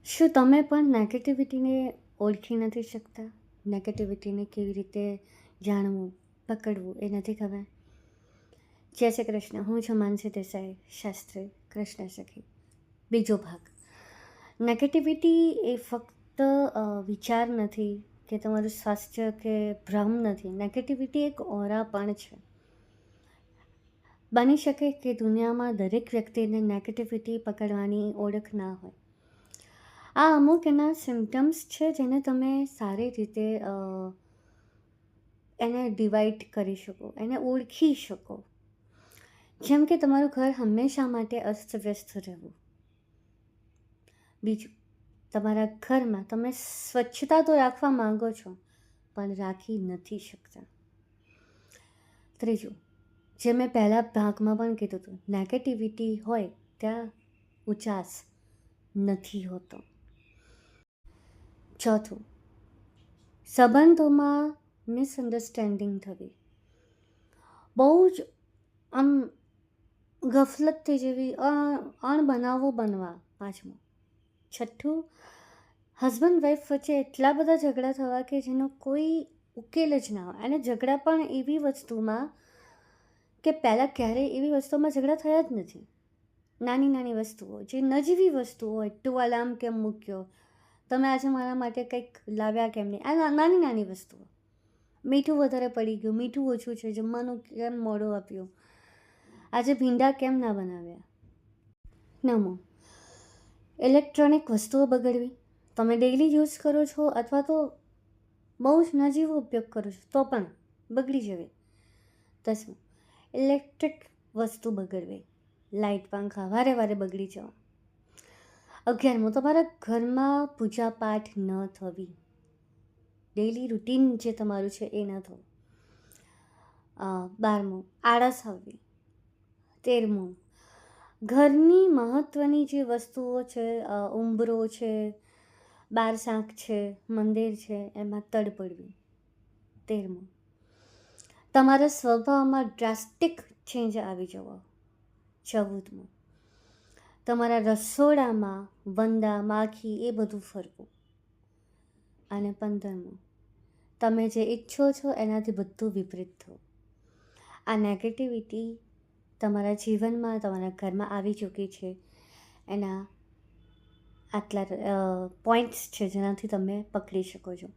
શું તમે પણ નેગેટિવિટીને ઓળખી નથી શકતા? નેગેટિવિટીને કેવી રીતે જાણવું, પકડવું એ નથી ખબર? જય શ્રી કૃષ્ણ. હું છું માનસી દેસાઈ, શાસ્ત્રી, કૃષ્ણ સખી. બીજો ભાગ. નેગેટિવિટી એ ફક્ત વિચાર નથી કે તમારું સ્વાસ્થ્ય કે ભ્રમ નથી. નેગેટિવિટી એક ઓરા પણ છે. બની શકે કે દુનિયામાં દરેક વ્યક્તિને નેગેટિવિટી પકડવાની ઓળખ ના હોય. આ અમુક એના સિમ્ટમ્સ છે જેને તમે સારી રીતે એને ડિવાઈડ કરી શકો, એને ઓળખી શકો. જેમ કે તમારું ઘર હંમેશા માટે અસ્તવ્યસ્ત રહેવું. બીજું, તમારા ઘરમાં તમે સ્વચ્છતા તો રાખવા માંગો છો પણ રાખી નથી શકતા. ત્રીજું, જે મેં પહેલા ભાગમાં પણ કીધું હતું, નેગેટિવિટી હોય ત્યાં ઉચાસ નથી હોતો. ચોથું, સંબંધોમાં મિસઅન્ડરસ્ટેન્ડિંગ થવી, બહુ જ આમ ગફલતથી જેવી અણબનાવો બનવા. પાંચમું. છઠ્ઠું, હસબન્ડ વાઈફ વચ્ચે એટલા બધા ઝઘડા થવા કે જેનો કોઈ ઉકેલ જ ના હોય. અને ઝઘડા પણ એવી વસ્તુમાં કે પહેલાં ક્યારેય એવી વસ્તુમાં ઝઘડા થયા જ નથી. નાની નાની વસ્તુઓ, જે નજીવી વસ્તુઓ હોય, ટુવાલ આમ કેમ મૂક્યો, તમે આજે મારા માટે કંઈક લાવ્યા કેમ નહીં, આ નાની નાની વસ્તુઓ. મીઠું વધારે પડી ગયું, મીઠું ઓછું છે, જમવાનું કેમ મોડું આપ્યું, આજે ભીંડા કેમ ના બનાવ્યા. નવમું, ઇલેક્ટ્રોનિક વસ્તુઓ બગડવી. તમે ડેઈલી યુઝ કરો છો અથવા તો બહુ જ નજીવો ઉપયોગ કરો છો તો પણ બગડી જવી. 10મું, ઇલેક્ટ્રિક વસ્તુ બગડવી, લાઇટ પંખા વારે વારે બગડી જવા. 11મું, તમારા ઘરમાં પૂજા પાઠ ન થવી, ડેઈલી રૂટીન જે તમારું છે એ ન થવું. 12મું, આળસ આવવી. 13મું, ઘરની મહત્ત્વની જે વસ્તુઓ છે, ઉંબરો છે, બાર શાંખ છે, મંદિર છે, એમાં તડપડવી. 13મું, તમારા સ્વભાવમાં ડ્રાસ્ટિક ચેન્જ આવી જવો. 14મું, તમારા રસોડામાં વંદા માખી એ બધું ફરવું. અને 15મું, તમે જે ઈચ્છો છો એનાથી બધું વિપરીત થવું. આ નેગેટિવિટી તમારા જીવનમાં, તમારા ઘરમાં આવી ચૂકી છે. એના આટલા પોઈન્ટ્સ છે જેનાથી તમે પકડી શકો છો.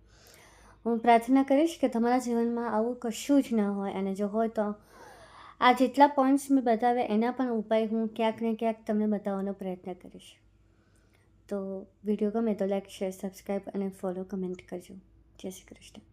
હું પ્રાર્થના કરીશ કે તમારા જીવનમાં આવું કશું જ ન હોય, અને જો હોય તો આ જેટલા પોઈન્ટ્સ મેં બતાવ્યા એના પણ ઉપાય હું ક્યાંક ને ક્યાંક તમને બતાવવાનો પ્રયત્ન કરીશ. તો વિડીયો ગમે તો લાઈક, શેર, સબસ્ક્રાઈબ અને ફોલો, કમેન્ટ કરજો. જય શ્રી કૃષ્ણ.